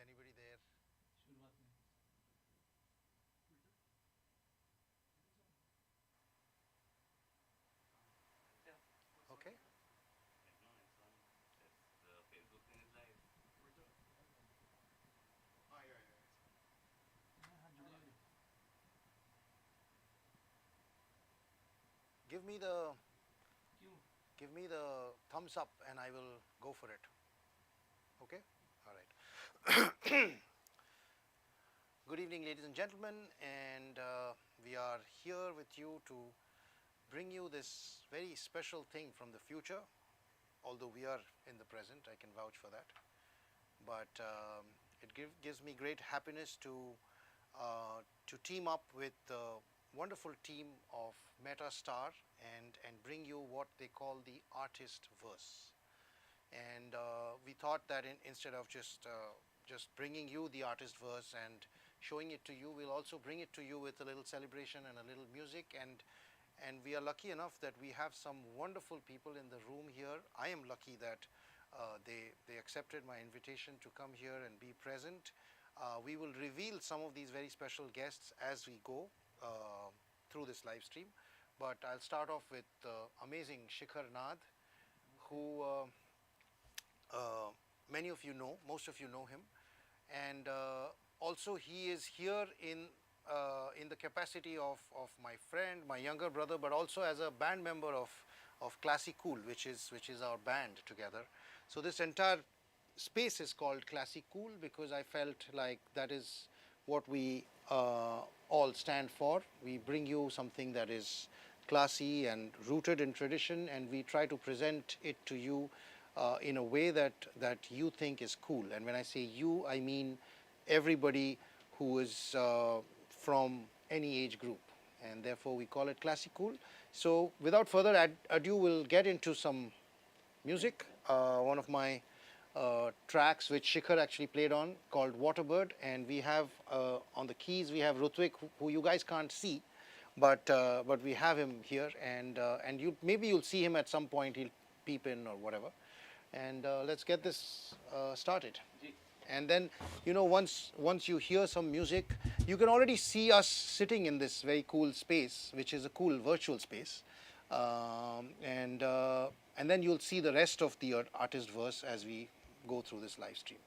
anybody there? Okay. Give me the give me the thumbs up and I will go for it. Okay? All right. Good evening, ladies and gentlemen, and we are here with you to bring you this very special thing from the future. Although we are in the present, I can vouch for that. But it gives me great happiness to team up with the wonderful team of Metastar and bring you what they call the artist verse. And we thought that instead of just bringing you the artist verse and showing it to you, we'll also bring it to you with a little celebration and a little music. And we are lucky enough that we have some wonderful people in the room here. I am lucky that they accepted my invitation to come here and be present. We will reveal some of these very special guests as we go through this live stream. But I'll start off with amazing Shikhar Nath, who many of you know, most of you know him. And also he is here in the capacity of my friend, my younger brother, but also as a band member of Classicool, which is our band together. So this entire space is called Classicool because I felt like that is what we all stand for. We bring you something that is classy and rooted in tradition, and we try to present it to you in a way that you think is cool. And when I say you, I mean everybody who is from any age group, and therefore we call it Classicool. So without further ado, we'll get into some music. One of my tracks which Shikhar actually played on, called Waterbird, and we have on the keys we have Rutvik, who you guys can't see, but we have him here, and maybe you'll see him at some point. He'll peep in or whatever, and let's get this started. And then, you know, once you hear some music, you can already see us sitting in this very cool space, which is a cool virtual space, and then you'll see the rest of the artist verse as we go through this live stream.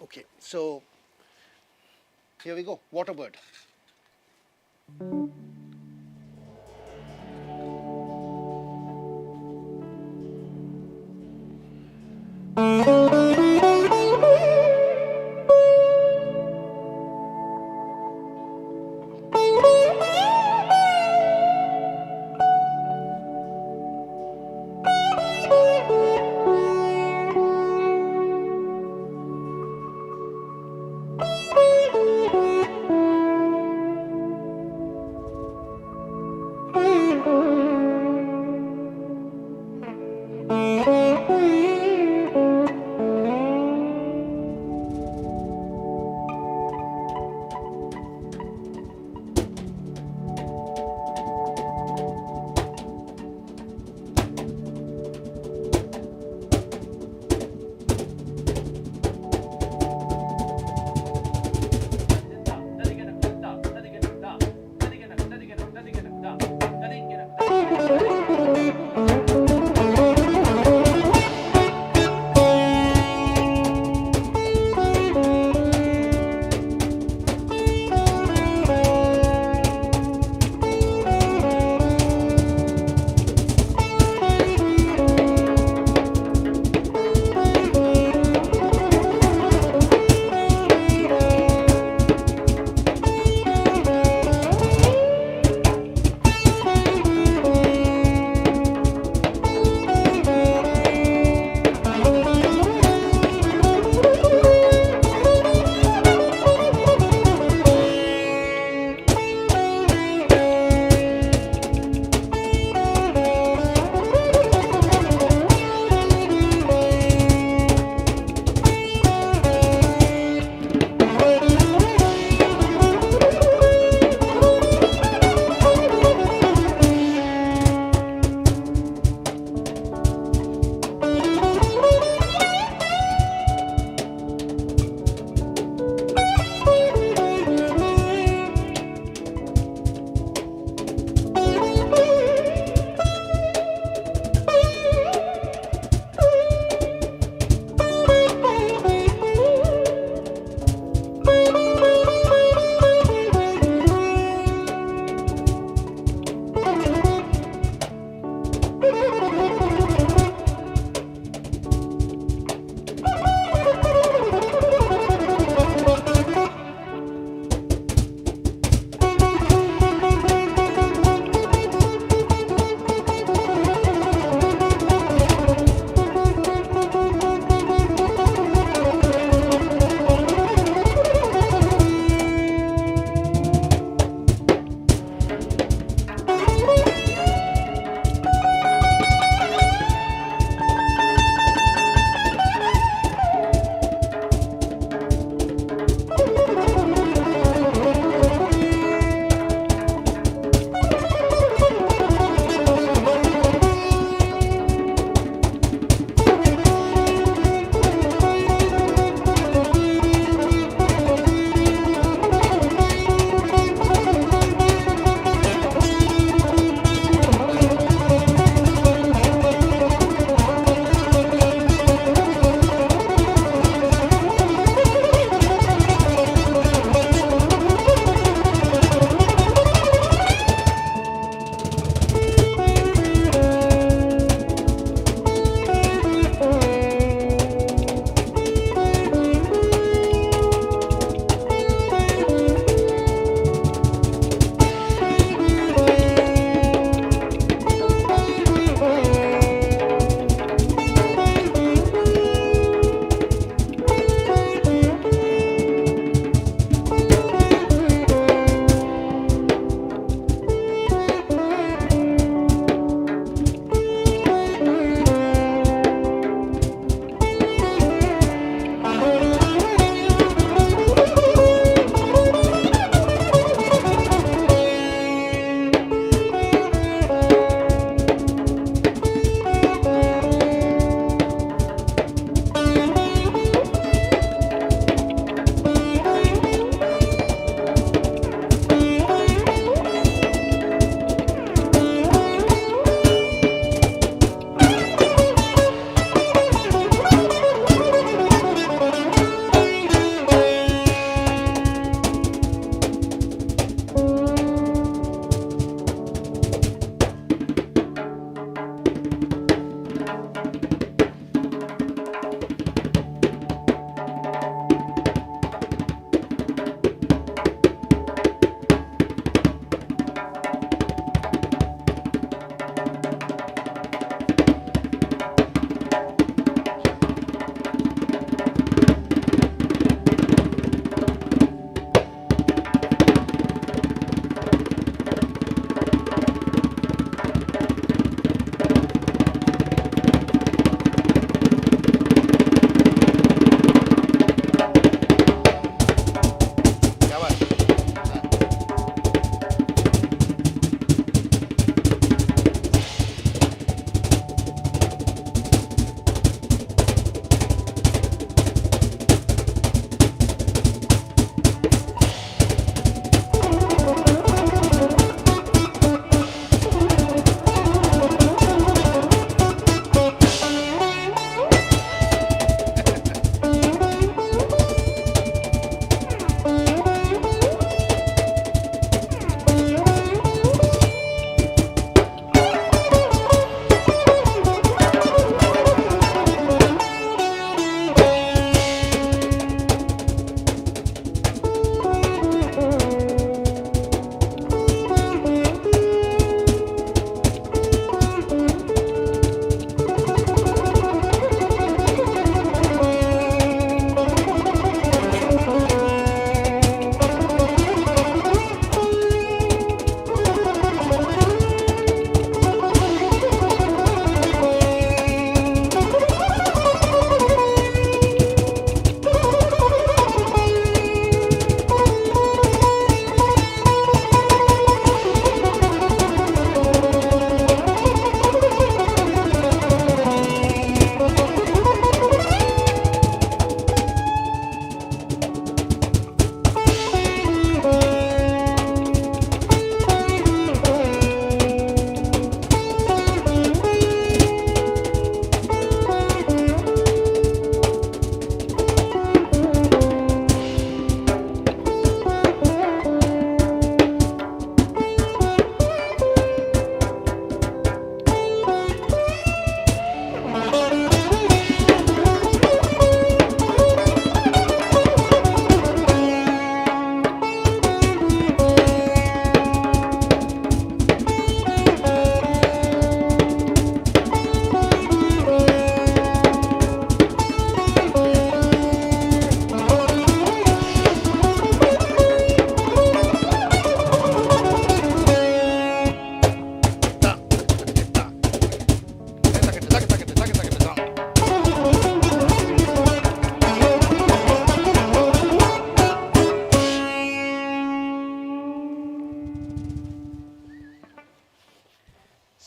Okay, so here we go, Waterbird.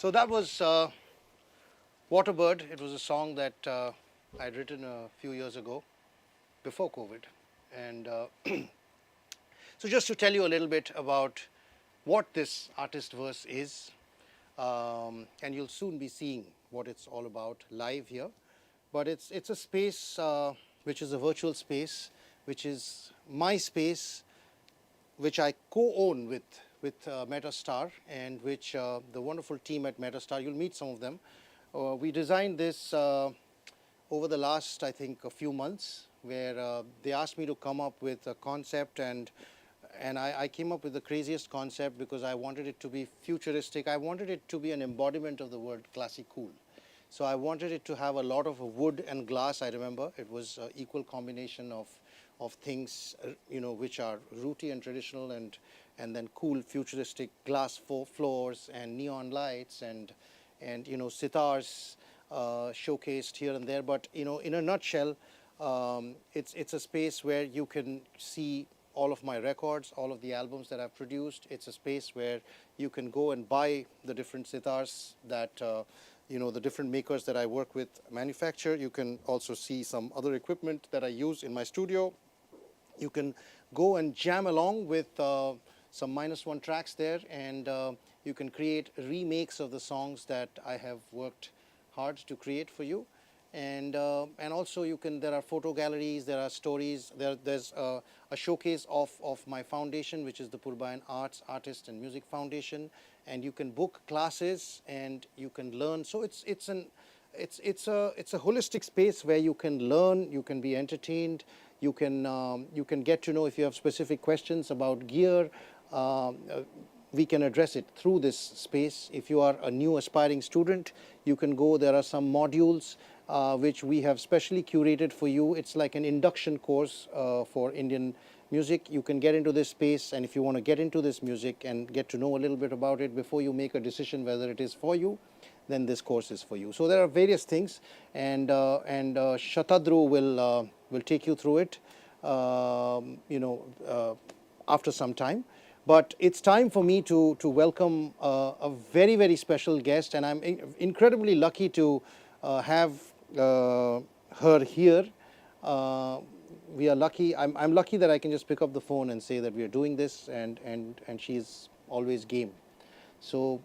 So that was Waterbird. It was a song that I'd written a few years ago, before COVID. And so just to tell you a little bit about what this artist verse is, and you'll soon be seeing what it's all about live here. But it's a space which is a virtual space, which is my space, which I co-own with Metastar, and which the wonderful team at Metastar, you'll meet some of them. We designed this over the last, I think, a few months, where they asked me to come up with a concept, and I came up with the craziest concept because I wanted it to be futuristic. I wanted it to be an embodiment of the word Classicool. So I wanted it to have a lot of wood and glass. I remember it was an equal combination of things, which are rooty and traditional, and then cool futuristic glass floors and neon lights and sitars showcased here and there. But in a nutshell, it's a space where you can see all of my records, all of the albums that I've produced. It's a space where you can go and buy the different sitars that the different makers that I work with manufacture. You can also see some other equipment that I use in my studio. You can go and jam along with some -1 tracks there, and you can create remakes of the songs that I have worked hard to create for you. And also there are photo galleries, there are stories, there's a showcase of my foundation, which is the Purbayan Artist and Music Foundation, and you can book classes and you can learn. So it's a holistic space where you can learn, you can be entertained, you can get to know. If you have specific questions about gear, we can address it through this space. If you are a new aspiring student, you can go. There are some modules which we have specially curated for you. It's like an induction course for Indian music. You can get into this space, and if you want to get into this music and get to know a little bit about it before you make a decision whether it is for you, then this course is for you. So there are various things, and Shatadru will take you through it, after some time. But it's time for me to welcome a very, very special guest, and I'm incredibly lucky to have her here. We are lucky. I'm lucky that I can just pick up the phone and say that we are doing this, and she's always game. So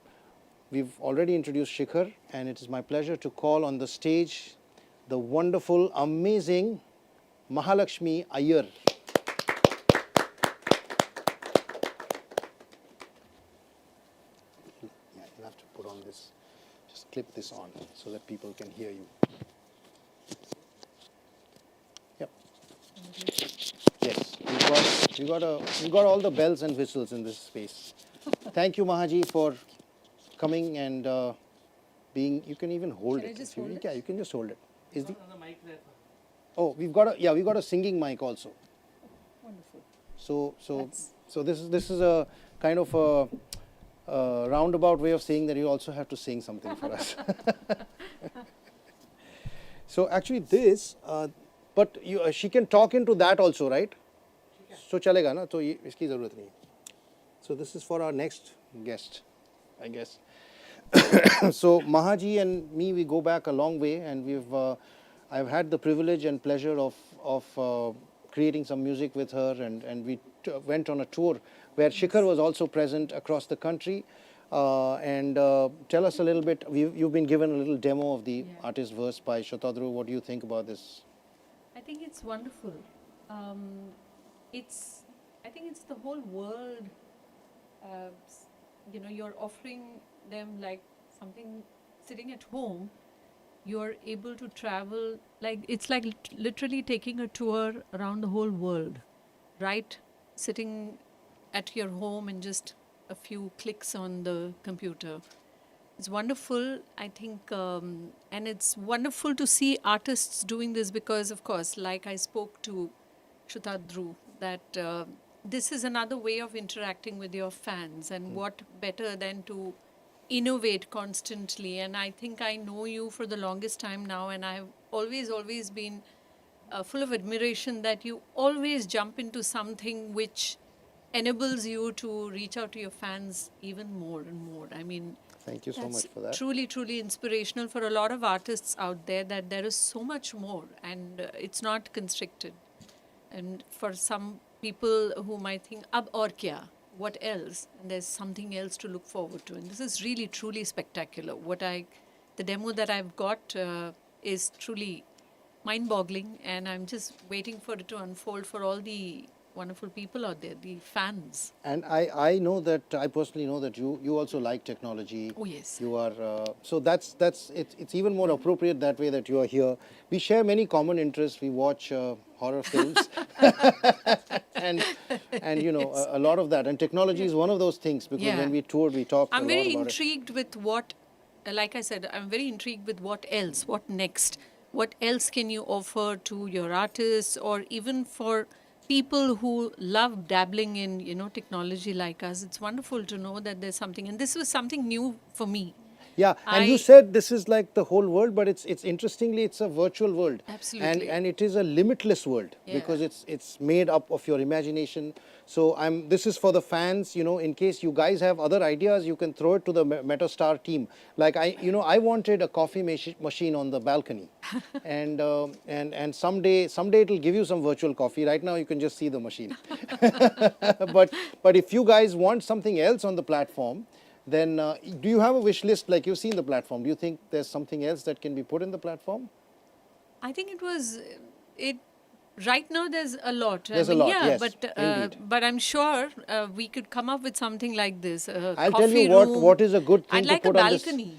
we've already introduced Shikhar, and it is my pleasure to call on the stage the wonderful, amazing Mahalakshmi Iyer. Yeah, you'll have to put on this, just clip this on so that people can hear you. Yep. Yes, we got all the bells and whistles in this space. Thank you, Mahaji, for coming and being. You can even hold it. Yeah, you can just hold it. Is the mic there? Oh, we've got a singing mic also. Wonderful. So this is a kind of a roundabout way of saying that you also have to sing something for us. So actually this, but she can talk into that also, right? So chalega na, to iski zarurat nahi. So this is for our next guest, I guess. So Mahaji and me, we go back a long way, and I've had the privilege and pleasure of creating some music with her, and we went on a tour where Shikhar was also present across the country. And tell us a little bit. You've been given a little demo of the artist verse by Shatadru. What do you think about this? I think it's wonderful. I think it's the whole world. You're offering them like something sitting at home. You're able to travel, like it's like literally taking a tour around the whole world, right? Sitting at your home and just a few clicks on the computer. It's wonderful, I think, and it's wonderful to see artists doing this because, of course, like I spoke to Shatadru, that this is another way of interacting with your fans, and what better than to innovate constantly. And I think I know you for the longest time now, and I've always been full of admiration that you always jump into something which enables you to reach out to your fans even more and more. I mean, Thank you so That's much for that. truly, truly inspirational for a lot of artists out there, that there is so much more and it's not constricted. And for some people who might think, ab aur kya? What else? And there's something else to look forward to. And this is really, truly spectacular. The demo that I've got is truly mind-boggling, and I'm just waiting for it to unfold for all the wonderful people out there, the fans. And I know that, I personally know that you also like technology. Oh, yes. You are, so it's even more appropriate that way that you are here. We share many common interests. We watch horror films and you know, a lot of that. And technology is one of those things, because Yeah. when we toured, we talked a I'm lot very about it. intrigued with what, like I said, I'm very intrigued with what else, what next. What else can you offer to your artists, or even for people who love dabbling in, technology like us? It's wonderful to know that there's something, and this was something new for me. Yeah, and you I- said this is like the whole world, but it's interestingly, it's a virtual world. Absolutely. And it is a limitless world, Yeah. because it's made up of your imagination. So this is for the fans, you know, in case you guys have other ideas, you can throw it to the Metastar team. Like I wanted a coffee machine on the balcony. and someday it'll give you some virtual coffee. Right now you can just see the machine. but if you guys want something else on the platform, then do you have a wish list? Like, you've seen the platform. Do you think there's something else that can be put in the platform? I think right now there's a lot. There's a lot, yeah, yes, but indeed. I'm sure we could come up with something like this. I'll tell you what is a good thing I'd to like put a on this. balcony.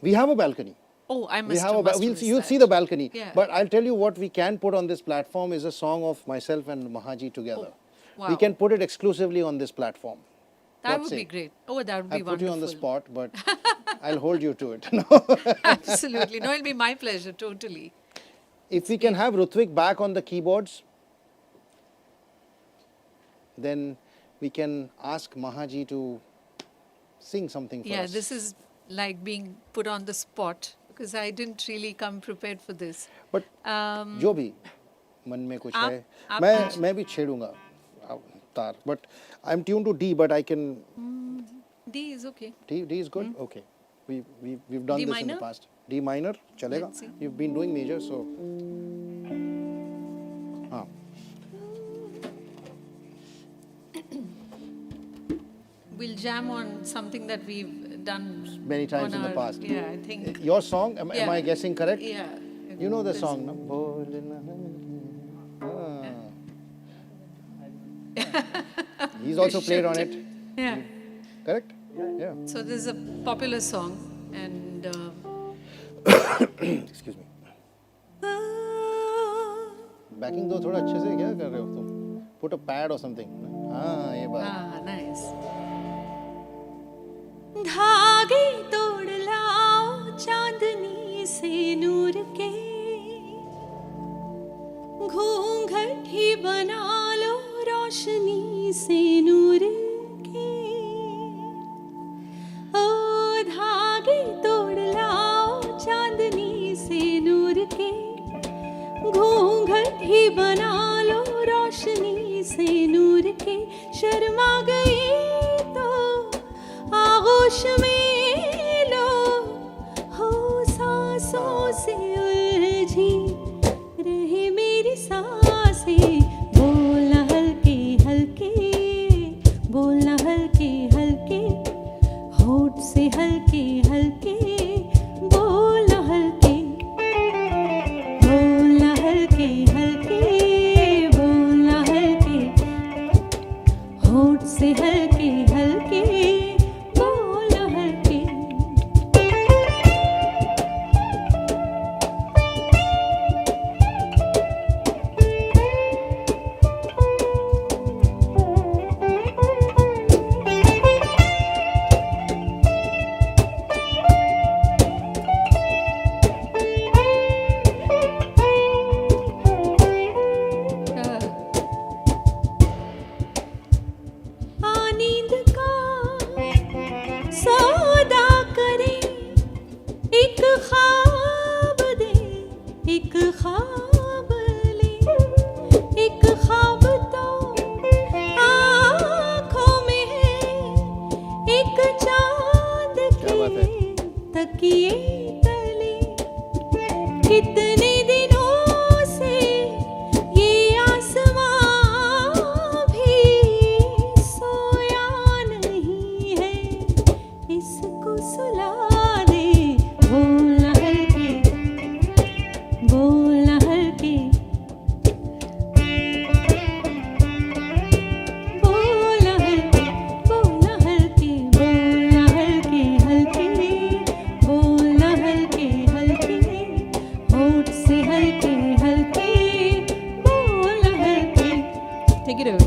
We have a balcony. Oh, I We must have have a missed you'll see that. the balcony. Yeah. But I'll tell you what we can put on this platform is a song of myself and Mahaji together. wow. We can put it exclusively on this platform. That What would say? be great. Oh, that would be I'll put you on the wonderful. spot, but I'll hold you to it. Absolutely. No, it'll be my pleasure, totally. If we can have Rutvik back on the keyboards, then we can ask Mahaji to sing something for Yeah, us. this is like being put on the spot, because I didn't really come prepared for this. But Um, जो भी मन में कुछ है, आप मैं भी छेड़ूंगा तार. But I'm tuned to D, but I can. D is okay. D is good. Okay, we've done D this in the minor? past. D minor, चलेगा. Let's see. You've been doing major, so. हाँ. We'll jam on something that we've done Many times on in the our- past. Yeah, I think. Your song, am Yeah. I guessing correct? Yeah. You know the This- song, no? Ah. He's also played on it, Yeah. correct? Yeah. So this is a popular song, and Excuse me. Backing दो थोड़ा अच्छे से, क्या कर रहे हो तुम? Put a pad or something. हाँ, ये बात. nice. धागे तोड़ लाओ चांदनी से नूर के, घूंघट ही बना लो रोशनी से नूर के, ओ धागे तोड़ लाओ चांदनी से नूर के, घूंघट ही बना लो रोशनी से नूर के, शर्मा गई तो आगोश में लो, हो सांसों से उलझी रहे मेरी सांसें, बोलना हल्के हल्के, बोलना हल्के हल्के, होठ से हल्के हल्के, बोलना हल्के, बोलना हल्के हल्के, बोलना हल्के, होठ से हल्के हल्के, बोलना हल्के. नींद का सौदा करे, एक ख्वाब दे, एक ख्वाब ले, एक ख्वाब तो आँखों में है, एक चांद की बात है। तकिए तले कितने दिनों से ये आसमां भी सोया नहीं है, इसको सुला दे। बोल हल्के, बोल हल्के, बोल हल्के, बोल हल्के, बोल हल्के हल्के, बोल हल्के हल्के, होठ से हल्के हल्के, बोल हल्के। Take it away.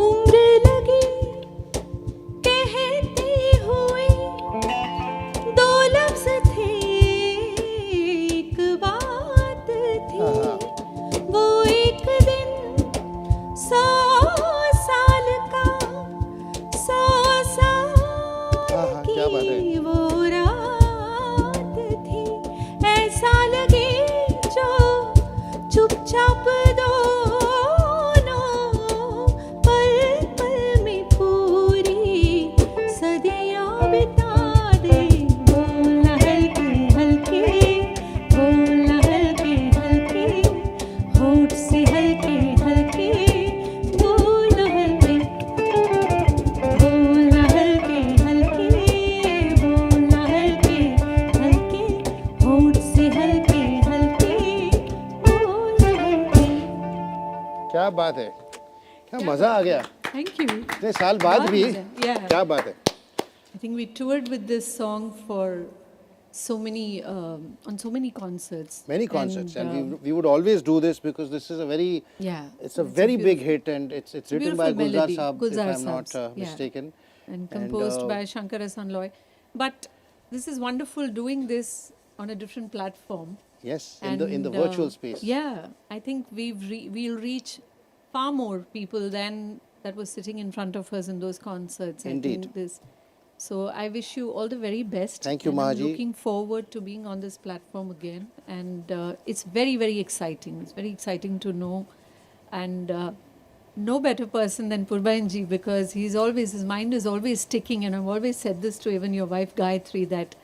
उम्र लगी कहते हुए दो लफ्ज थे, एक बात थी, वो एक दिन 100 साल का, 100 साल क्या बात है। की वो रात थी। ऐसा लगे जो चुपचाप दोनों पल पल में पूरी सदियां बिता दे। बोल हल्के हल्के, बोल हल्के हल्के, होठ से हल्के हल्के, बोल हल्के, बोल हल्के हल्के, बोल हल्के हल्के, होठ से हल्के हल्के, बोल हल्के। क्या बात है, क्या मजा आ गया। Thank you. इतने साल बाद भी Yeah. क्या बात है। I think we toured with this song for so many on so many concerts. Many concerts, and we would always do this because this is a very, yeah, it's a very big hit, and it's written by beautiful Gulzar melody, Saab, if Gulzar I'm not Saab's, yeah. mistaken. and composed uh, by Shankar Hasan Loy. But this is wonderful doing this on a different platform. Yes, in the virtual space. Yeah, I think we'll reach far more people than that was sitting in front of us in those concerts. Indeed. I think this. So I wish you all the very best. Thank you, and I'm Mahaji. looking forward to being on this platform again. And it's very, very exciting. It's very exciting to know. And no better person than Purbayan ji, because he's always, his mind is always ticking. And I've always said this to even your wife Gayatri, that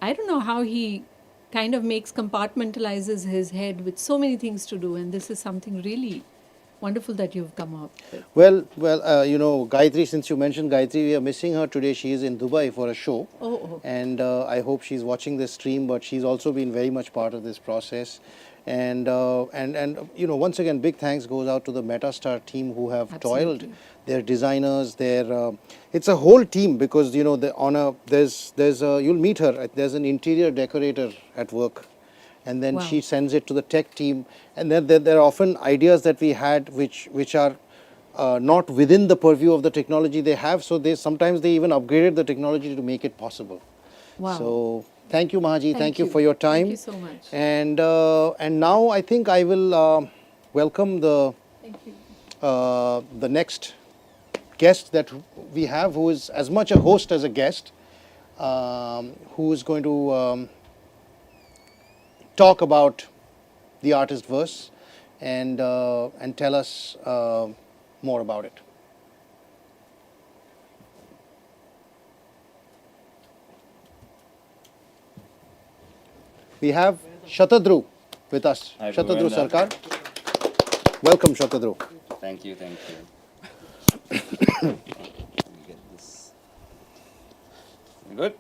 I don't know how he kind of compartmentalizes his head with so many things to do. And this is something really wonderful that you've come up with. Well, you know, Gayatri, since you mentioned Gayatri, we are missing her today. She is in Dubai for a show. Oh. And I hope she's watching this stream, but she's also been very much part of this process. And you know, once again, big thanks goes out to the Metastar team who have toiled, their designers, their it's a whole team, because you know, there's you'll meet her. There's an interior decorator at work, and then she sends it to the tech team, and then there are often ideas that we had which are not within the purview of the technology they have. So sometimes they even upgraded the technology to make it possible. Wow. So thank you, Mahaji. Thank you for your time. Thank you so much. And now I think I will welcome the next guest that we have, who is as much a host as a guest, who is going to talk about the artist verse and tell us more about it. We have Shatadru with us. Hi, Shatadru Purbayan. Sarkar. Welcome, Shatadru. Thank you. Let me get this. Good?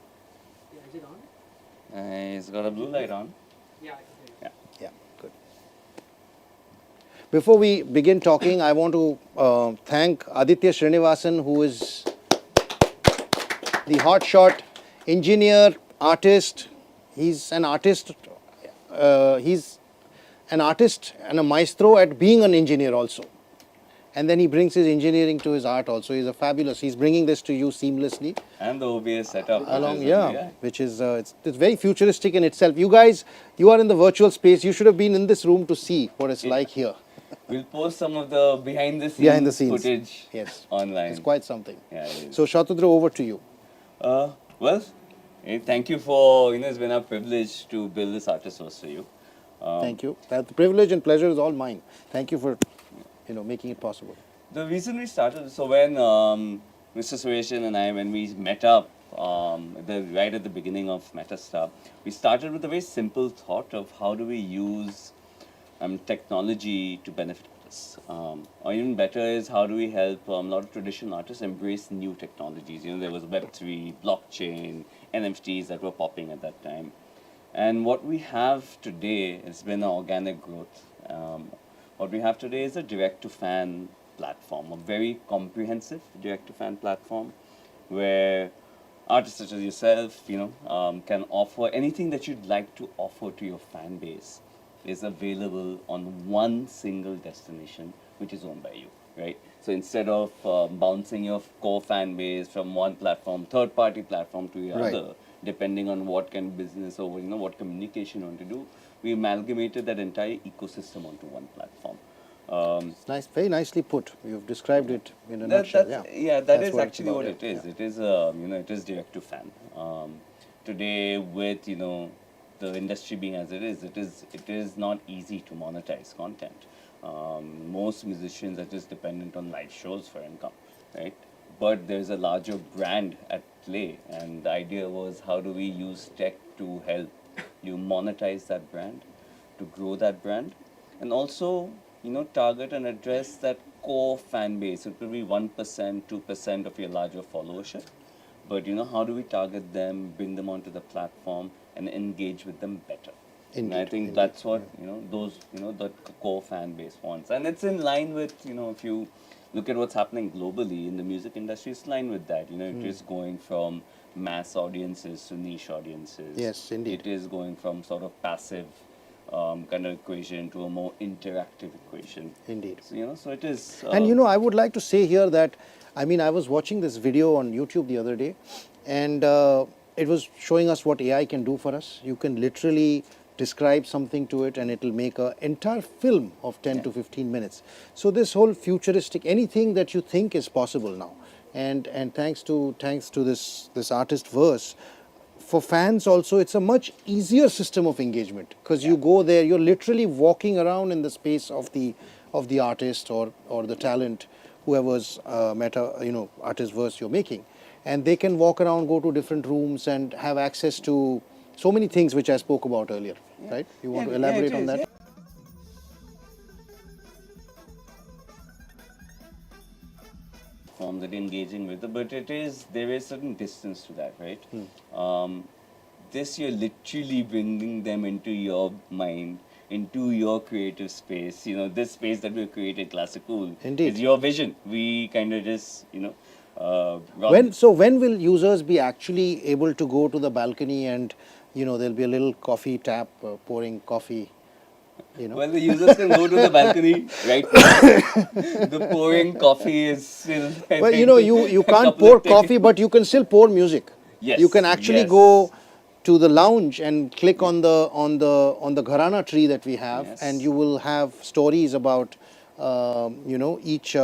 Yeah, is it on? It's got a blue light on. Yeah. Yeah, good. Before we begin talking, I want to thank Aditya Srinivasan, who is the hotshot engineer, artist. He's an artist. He's an artist and a maestro at being an engineer also. And then he brings his engineering to his art also. He's a fabulous. He's bringing this to you seamlessly. And the OBS setup. Along, yeah, which is it's very futuristic in itself. You guys, you are in the virtual space. You should have been in this room to see what it's like here. We'll post some of the behind the scenes footage online. It's quite something. Yeah, it is. So Shatudra, over to you. Well, thank you for, it's been a privilege to build this artist source for you. Thank you. The privilege and pleasure is all mine. Thank you for, making it possible. The reason we started, so when Mr. Sureshan and I, when we met up right at the beginning of Metastar, we started with a very simple thought of how do we use technology to benefit artists. Or even better is how do we help a lot of traditional artists embrace new technologies. There was Web3, blockchain, NFTs that were popping at that time. And what we have today has been an organic growth. What we have today is a direct-to-fan platform, a very comprehensive direct-to-fan platform where artists such as yourself, can offer anything that you'd like to offer to your fan base is available on one single destination, which is owned by you, right? So instead of bouncing your core fan base from one platform, third-party platform to the other, depending on what kind of business or what communication you want to do, we amalgamated that entire ecosystem onto one platform. It's nice, very nicely put. You've described it in a nutshell. That is actually what it is. It is, it is direct to fan. Today, with the industry being as it is not easy to monetize content. Most musicians are just dependent on live shows for income, right? But there's a larger brand at play, and the idea was how do we use tech to help you monetize that brand, to grow that brand, and also target and address that core fan base. It will be 1%, 2% of your larger followership, but how do we target them, bring them onto the platform, and engage with them better? And I think that's what the core fan base wants, and it's in line with if you look at what's happening globally in the music industry, it's in line with that. It is going from mass audiences to niche audiences. Yes, indeed. It is going from sort of passive kind of equation to a more interactive equation. Indeed. So, so it is. And I would like to say here that, I was watching this video on YouTube the other day, and it was showing us what AI can do for us. You can literally describe something to it and it will make an entire film of 10 to 15 minutes. So this whole futuristic, anything that you think is possible now. And thanks to this artist verse, for fans also, it's a much easier system of engagement, because you go there, you're literally walking around in the space of the artist or the talent, whoever's artist verse you're making, and they can walk around, go to different rooms, and have access to so many things which I spoke about earlier. Right? You want to elaborate on that? Form that engaging with it, but there is certain distance to that, right? This you're literally bringing them into your mind, into your creative space. This space that we've created, Classicool, is your vision. We kind of just, when will users be actually able to go to the balcony and, there'll be a little coffee tap pouring coffee? Well, the users can go to the balcony right now. The pouring coffee is still. You can't pour coffee, but you can still pour music. Yes. You can actually go to the lounge and click on the gharana tree that we have, and you will have stories about each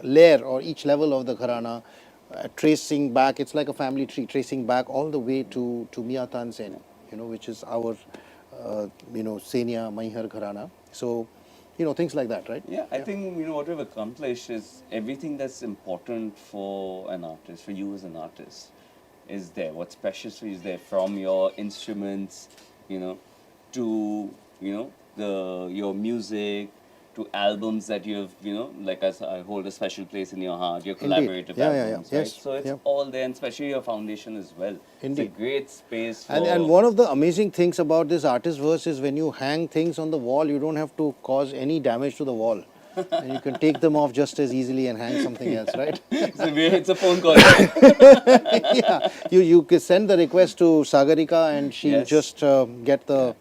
layer or each level of the gharana, tracing back. It's like a family tree, tracing back all the way to Mia Tansen, which is our Senia Maihar Gharana. So, things like that, right? Yeah, I think, what we've accomplished is everything that's important for an artist, for you as an artist, is there. What's precious for you is there, from your instruments, to, your music, to albums that you've, like I hold a special place in your heart, your Indeed. collaborative Yeah, yeah, albums, yeah. right? Yes. So it's Yeah. all there, and especially your foundation as well. Indeed. It's a great space for... And one of the amazing things about this artist verse is when you hang things on the wall, you don't have to cause any damage to the wall. And you can take them off just as easily and hang something else, right? It's a phone call. Yeah. You can send the request to Sagarika and she'll Yes. just get the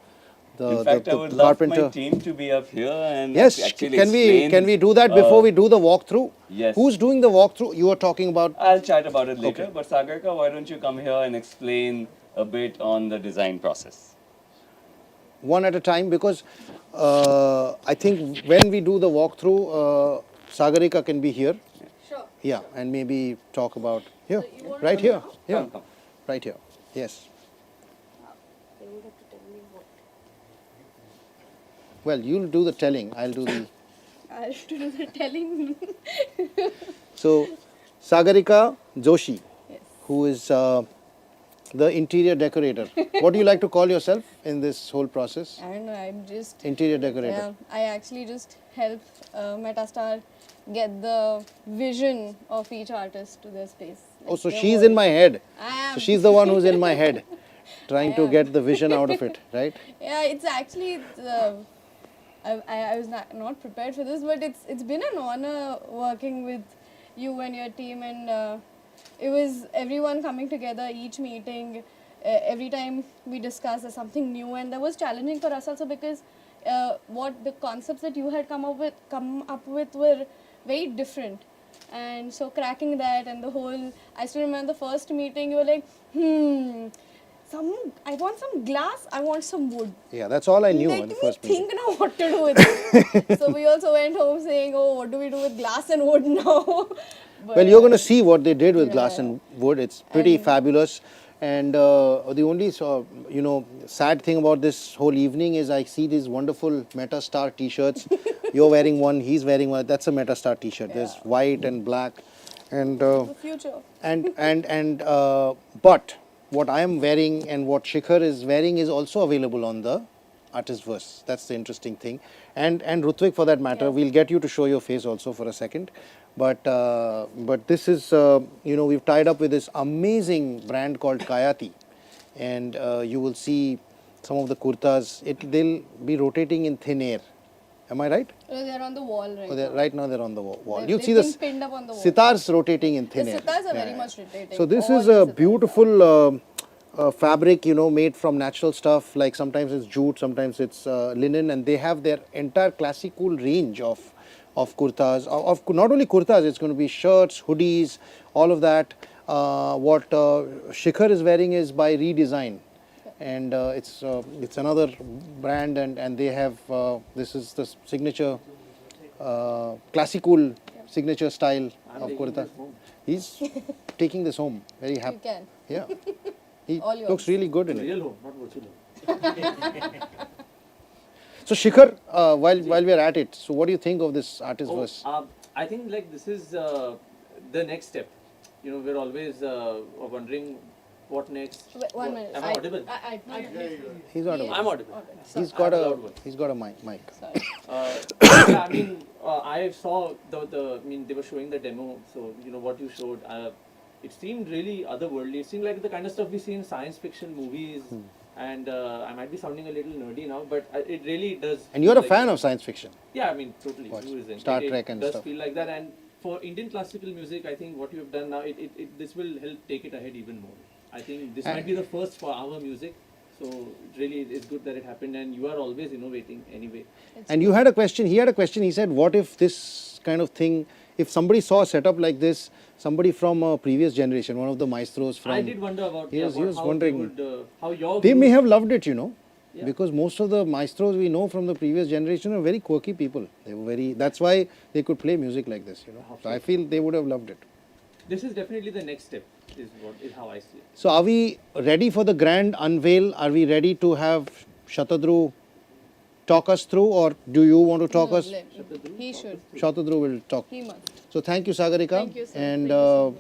In fact, I would love my team to be up here and Yes, actually can we do that before we do the walkthrough? Yes. Who's doing the walkthrough? You were talking about. I'll chat about it later, Okay. but Sagarika, why don't you come here and explain a bit on the design process? One at a time, because I think when we do the walkthrough, Sagarika can be here. Sure. Yeah, and maybe talk about here, So you want right to here, come here, Come. right here. Yes. They would have to tell me what. Well, you'll do the telling. I'll do the. I have to do the telling. So, Sagarika Joshi, Yes. who is the interior decorator. What do you like to call yourself in this whole process? I don't know, I'm just, Interior decorator. yeah, I actually just help Metastar get the vision of each artist to their space. Oh, so their she's world. in my head. I am. So she's the one who's in my head, trying to am. get the vision out of it, right? Yeah, it's actually, I was not prepared for this, but it's been an honor working with you and your team, and it was everyone coming together, each meeting, every time we discuss something new, and that was challenging for us also because what the concepts that you had come up with were very different. And so cracking that and the whole, I still remember the first meeting, you were like, I want some glass, I want some wood. Yeah, that's all I knew Let in the me first meeting. think now what to do with it. So we also went home saying, oh, what do we do with glass and wood now? But, Well, you're going to see what they did with glass Yeah. and wood. It's pretty And- fabulous. And the only sad thing about this whole evening is I see these wonderful Metastar T-shirts. You're wearing one, he's wearing one. That's a Metastar T-shirt. There's Yeah. white and black, and the future. but what I am wearing and what Shikhar is wearing is also available on the Artist Verse. That's the interesting thing. And Rutvik, for that matter, Yeah. we'll get you to show your face also for a second. But this is, we've tied up with this amazing brand called Kayati. And you will see some of the kurtas. They'll be rotating in thin air. Am I right? They're on the wall right Oh, now. right now they're on the wall. They've- You'll they've see the been pinned up on the wall. sitars rotating in The thin air. sitars are very Yeah. much rotating. So this All is the a sitars. beautiful fabric, made from natural stuff. Like sometimes it's jute, sometimes it's linen, and they have their entire Classicool range of kurtas. Of not only kurtas, it's going to be shirts, hoodies, all of that. What Shikhar is wearing is by Redesign, and it's another brand, and they have this is the signature Classicool signature style of kurta. He's taking this home. Very You happy. can. Yeah. He All yours. looks really good in it. Real home, not virtual home. So Shikhar, while we are at it, so what do you think of this artist verse? I think like this is the next step. We're always wondering what next. Wait, one minute. Am I audible? He's audible. I'm audible. Okay. He's got I'm a loud one. he's got a mic. Sorry. Yeah, I mean, I saw I mean, they were showing the demo. So what you showed, it seemed really otherworldly. It seemed like the kind of stuff we see in science fiction movies. And I might be sounding a little nerdy now, but it really does. And you're a feel fan of science fiction. Yeah, I mean, totally. Watch Who isn't? Star It Trek and does stuff. feel like that. And for Indian classical music, I think what you have done now, this will help take it ahead even more. I think this might be the first for our music. So it really is good that it happened, and you are always innovating anyway. And you had a question. He had a question. He said, "What if this kind of thing? If somebody saw a setup like this, somebody from a previous generation, one of the maestros from, I did wonder about he was how wondering. they would, how your They group- may have loved it, Yeah. because most of the maestros we know from the previous generation are very quirky people. They were very. That's why they could play music like this, So I feel they would have loved it. This is definitely the next step. Is how I see it. So are we ready for the grand unveil? Are we ready to have Shatadru talk us through, or do you want to talk No, us? he should. Shatadru will talk. He must. So thank you, Sagarika. Thank you, sir. And Thank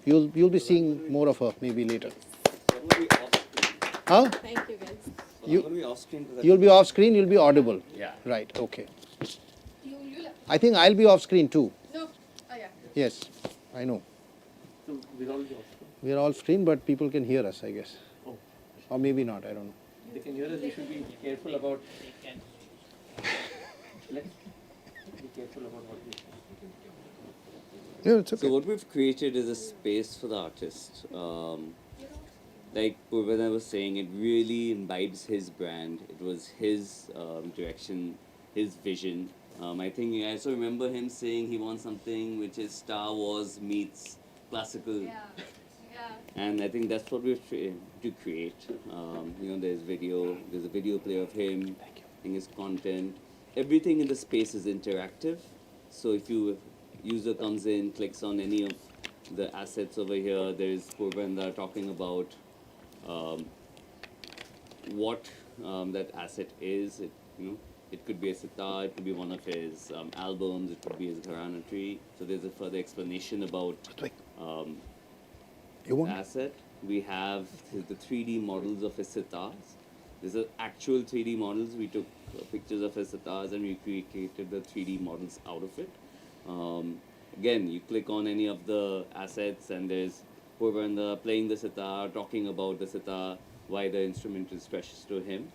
you you'll be seeing more of her maybe later. That will be off-screen. Huh? Thank you, guys. You- That will be off-screen. You'll be off screen, you'll be audible. Yeah. Right, okay. You I think I'll be off screen too. No. Oh yeah. Yes, I know. So we're all yours. We are all screen, but people can hear us, I guess. Oh, Or maybe not, I don't know. they can hear us. We should be careful about. Let's be careful about what we say. Yeah, it's okay. So what we've created is a space for the artist. Like Purbayan was saying, it really imbibes his brand. It was his direction, his vision. I think I also remember him saying he wants something which is Star Wars meets classical. Yeah. Yeah. And I think that's what we're trying to create. There's a video player of him, and his content. Everything in the space is interactive. So if user comes in, clicks on any of the assets over here, there's Purbayan talking about what that asset is. It could be a sitar, it could be one of his albums, it could be his Gharana tree. So there's a further explanation about You want? asset. We have the 3D models of his sitars. These are actual 3D models. We took pictures of his sitars and we created the 3D models out of it. Again, you click on any of the assets and there's Purbayan playing the sitar, talking about the sitar, why the instrument is precious to him.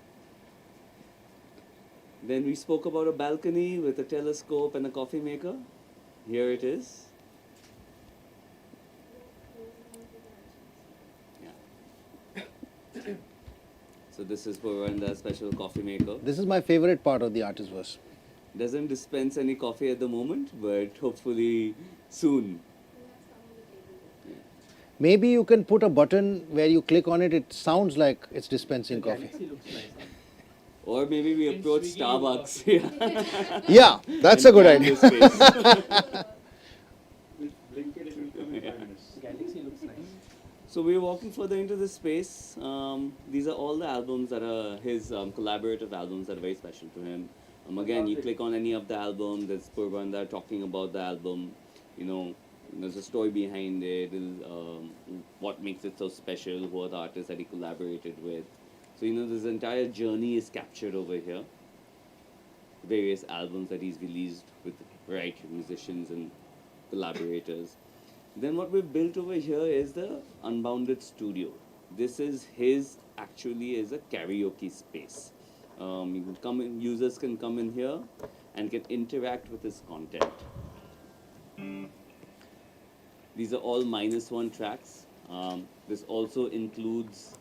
Then we spoke about a balcony with a telescope and a coffee maker. Here it is. So this is Purbayan's special coffee maker. This is my favorite part of the artist verse. Doesn't dispense any coffee at the moment, but hopefully soon. Maybe you can put a button where you click on it, it sounds like it's dispensing coffee. Galaxy looks nice. Huh? Or maybe we approach Starbucks. Yeah. Yeah, that's a good And idea. this space. Galaxy looks nice. So we're walking further into this space. These are all the albums that are his collaborative albums that are very special to him. Again, you click on any of the album, there's Purbayan talking about the album. There's a story behind it, what makes it so special, who are the artists that he collaborated with. So, this entire journey is captured over here. Various albums that he's released with variety of musicians and collaborators. Then what we've built over here is the Unbounded Studio. This is actually is a karaoke space. You can come in, users can come in here and can interact with his content. These are all -1 tracks. This also includes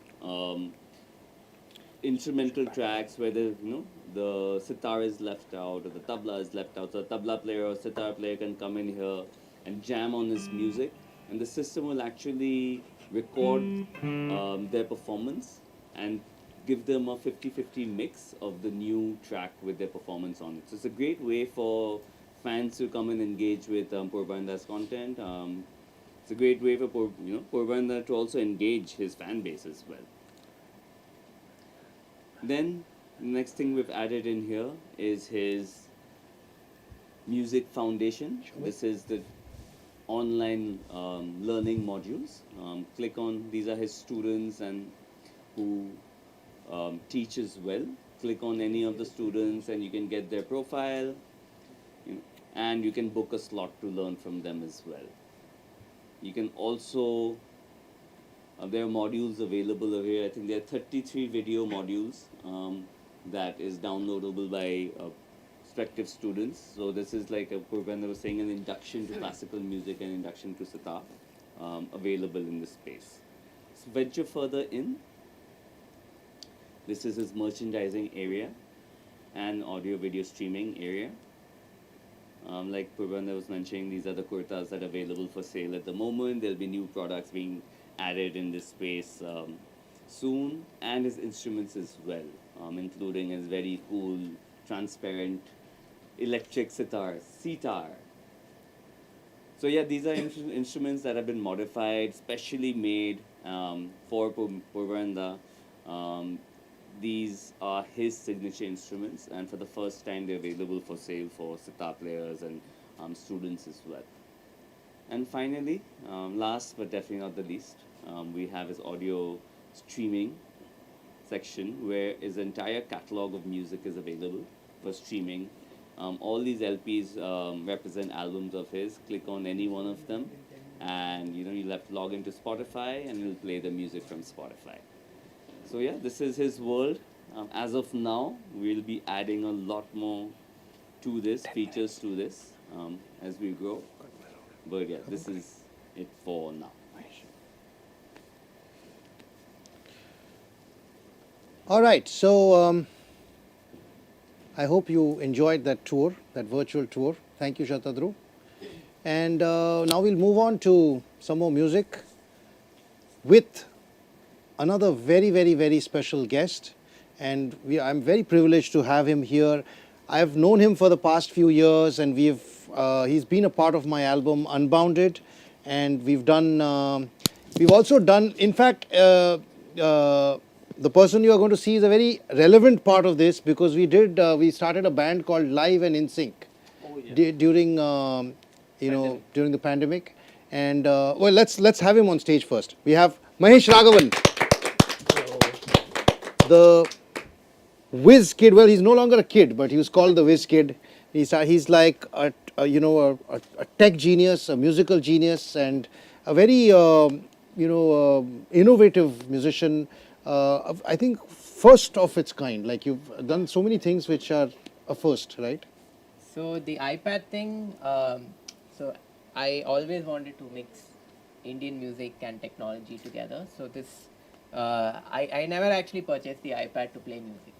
instrumental tracks where the sitar is left out or the tabla is left out. So a tabla player or sitar player can come in here and jam on his music, and the system will actually record their performance and give them a 50-50 mix of the new track with their performance on it. So it's a great way for fans to come and engage with Purbayan's content. It's a great way for Purbayan to also engage his fan base as well. Then the next thing we've added in here is his music foundation. This is the online learning modules. Click on, these are his students and who teach as well. Click on any of the students and you can get their profile, and you can book a slot to learn from them as well. You can also, there are modules available over here. I think there are 33 video modules that is downloadable by prospective students. So this is like Purbayan was saying, an induction to classical music and induction to sitar available in this space. So venture further in. This is his merchandising area and audio video streaming area. Like Purbayan was mentioning, these are the kurtas that are available for sale at the moment. There'll be new products being added in this space soon, and his instruments as well, including his very cool, transparent electric sitar. So yeah, these are instruments that have been modified, specially made for Purbayan. These are his signature instruments, and for the first time they're available for sale for sitar players and students as well. And finally, last but definitely not the least, we have his audio streaming section where his entire catalog of music is available for streaming. All these LPs represent albums of his. Click on any one of them, and you'll have to log into Spotify, and you'll play the music from Spotify. So yeah, this is his world. As of now, we'll be adding a lot more to this, features to this, as we grow. But yeah, this is it for now. All right, so I hope you enjoyed that tour, that virtual tour. Thank you, Shatadru. And now we'll move on to some more music with another very, very, very special guest. And I'm very privileged to have him here. I've known him for the past few years, and he's been a part of my album Unbounded. And we've also done, in fact, the person you are going to see is a very relevant part of this, because we started a band called Live and In Sync during during the pandemic. And well, let's have him on stage first. We have Mahesh Raghavan, the Whiz Kid. Well, he's no longer a kid, but he was called the Whiz Kid. He's like a tech genius, a musical genius, and a very innovative musician. I think first of its kind. Like, you've done so many things which are a first, right? So the iPad thing, so I always wanted to mix Indian music and technology together. So this, I never actually purchased the iPad to play music.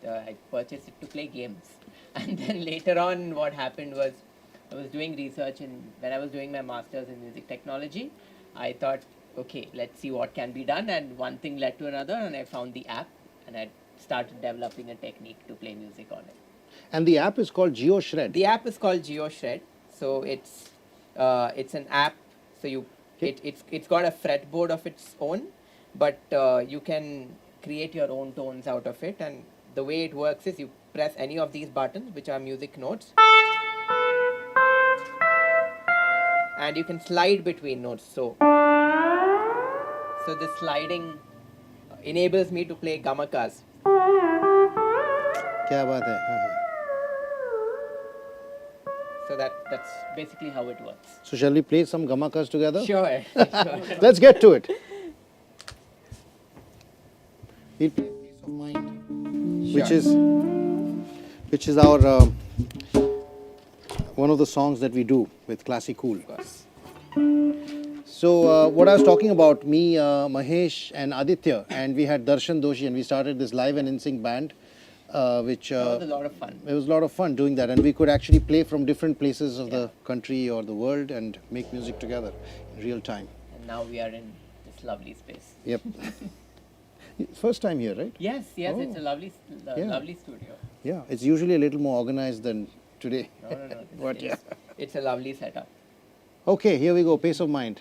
I purchased it to play games. And then later on, what happened was, I was doing research, and when I was doing my master's in music technology, I thought, okay, let's see what can be done, and one thing led to another, and I found the app, and I started developing a technique to play music on it. And the app is called GeoShred. The app is called GeoShred. So it's an app. So it's got a fretboard of its own, but you can create your own tones out of it. And the way it works is, you press any of these buttons, which are music notes, and you can slide between notes. So this sliding enables me to play gamakas. Kya baat hai? So that's basically how it works. So shall we play some gamakas together? Sure. Let's get to it. We'll play Peace of Mind, which is our one of the songs that we do with Classicool. Of course. So what I was talking about, me, Mahesh and Aditya, and we had Darshan Doshi, and we started this Live and In Sync band, which That was a lot of fun. it was a lot of fun doing that, and we could actually play from different places of the country or the world and make music together in real time. And now we are in this lovely space. Yep. First time here, right? Yes, Oh. it's a lovely, Yeah. lovely studio. Yeah, it's usually a little more organized than today. No. But yeah. It's a lovely setup. Okay, here we go. Peace of Mind.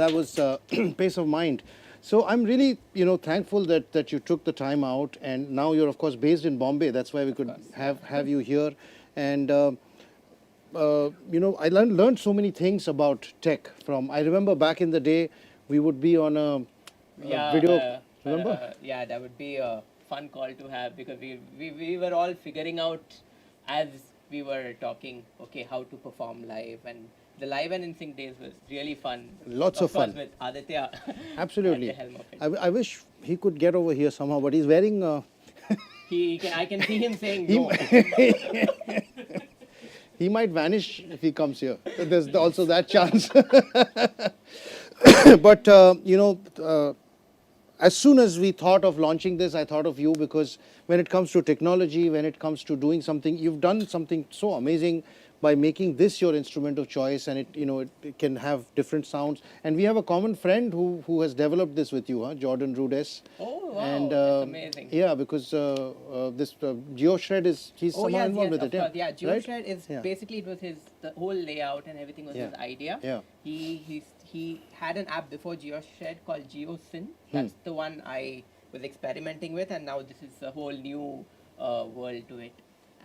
that was pace of mind. So I'm really, thankful that you took the time out, and now you're of course based in Bombay. That's why we could have you here, and I learned so many things about tech from. I remember back in the day, we would be on a video. Remember? Yeah, that would be a fun call to have, because we were all figuring out as we were talking, okay, how to perform live, and the live and in sync days was really fun. Lots of fun. Course, with Aditya. Absolutely. At the helm of it. I wish he could get over here somehow, but he's wearing. I can see him saying no. He might vanish if he comes here. There's also that chance. But as soon as we thought of launching this, I thought of you, because when it comes to technology, when it comes to doing something, you've done something so amazing by making this your instrument of choice, and it can have different sounds. And we have a common friend who has developed this with you, Jordan Rudes. Oh, wow, And that's amazing. yeah, because this GeoShred he's somehow involved with it. Of course, yeah. Right? GeoShred is Yeah. basically, it was the whole layout and everything was his idea. Yeah. He had an app before GeoShred called GeoSyn. That's the one I was experimenting with, and now this is a whole new world to it.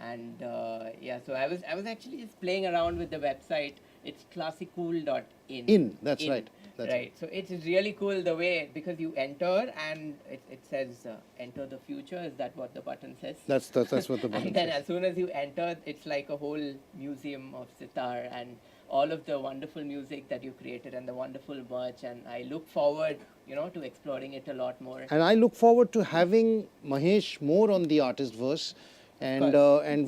And so I was actually just playing around with the website. It's classicool.in. That's right. That's right. So it's really cool the way, because you enter and it says enter the future. Is that what the button says? That's what the button And then says. as soon as you enter, it's like a whole museum of sitar and all of the wonderful music that you created and the wonderful merch. And I look forward, to exploring it a lot more. And I look forward to having Mahesh more on the artist verse, and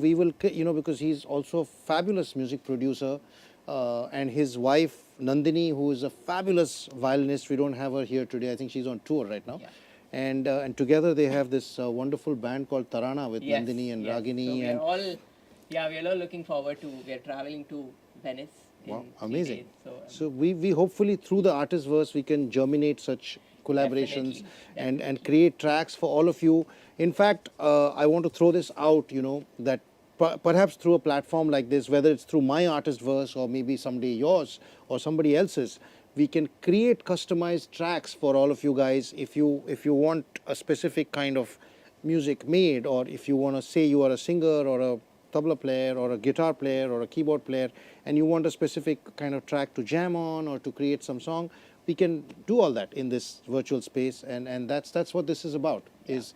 we will, because he's also a fabulous music producer, and his wife Nandini, who is a fabulous violinist. We don't have her here today. I think she's on tour right now. Yeah. And together they have this wonderful band called Tarana with Yes, Nandini and yes. Ragini. So we and are all looking forward to. We are traveling to Venice. Wow, in 3 amazing. days, So we hopefully through the artist verse we can germinate such collaborations Definitely. and create tracks for all of you. In fact, I want to throw this out, that perhaps through a platform like this, whether it's through my artist verse or maybe someday yours or somebody else's, we can create customized tracks for all of you guys. If you want a specific kind of music made, or if you want to say you are a singer or a tabla player or a guitar player or a keyboard player, and you want a specific kind of track to jam on or to create some song, we can do all that in this virtual space, and that's what this is about. Is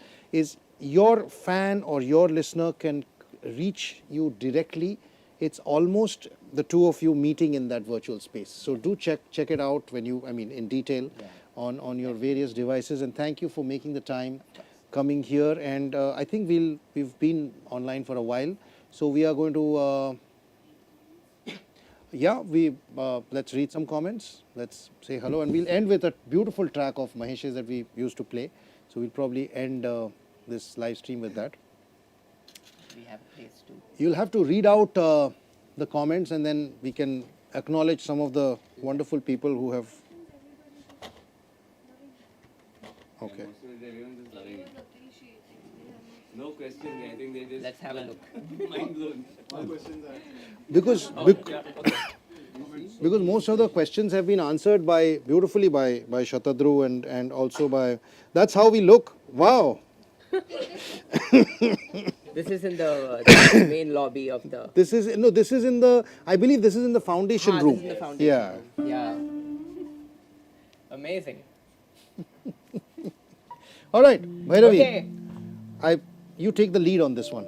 your fan or your listener can reach you directly. It's almost the two of you meeting in that virtual space. So do check it out in detail on your various devices. And thank you for making the time coming here. And I think we've been online for a while, so we are going to let's read some comments. Let's say hello, and we'll end with a beautiful track of Mahesh's that we used to play. So we'll probably end this live stream with that. We have a place to. You'll have to read out the comments, and then we can acknowledge some of the wonderful people who have. Okay. No question. I think they just. Let's have a look. Mind blown. Because most of the questions have been answered beautifully by Shatadru and also by. That's how we look. Wow. This is in the main lobby of the. This is in the. I believe this is in the foundation room. This is in the foundation room. Yeah. Amazing. All right, Bhairavi. Okay. You take the lead on this one.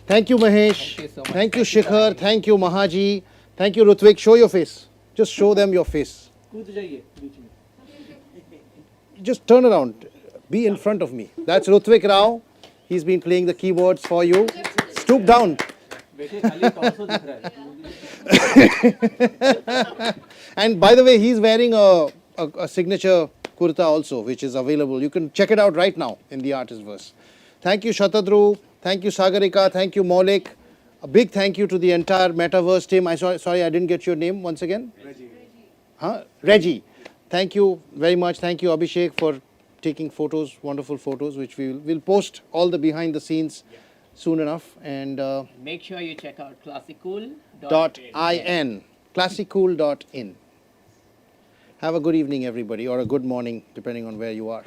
Thank you, Mahesh. Thank you so much. Thank you, Thank you for Shikhar. having me. Thank you, Mahaji. Thank you, Rutvik. Show your face. Just show them your face. कूद जाइए बीच में. Just turn around. Be in front of me. That's Rutvik Rao. He's been playing the keyboards for you. Stoop down. बेटे खाली torso दिख रहा है. And by the way, he's wearing a signature kurta also, which is available. You can check it out right now in the artist verse. Thank you, Shatadru. Thank you, Sagarika. Thank you, Maulik. A big thank you to the entire Metaverse team. Sorry, I didn't get your name once again. Reggie. Huh? Reggie. Thank you very much. Thank you, Abhishek, for taking photos, wonderful photos, which we'll post all the behind the scenes soon enough. And Make sure you check out Classicool. .in. Classicool.in. Have a good evening, everybody, or a good morning, depending on where you are.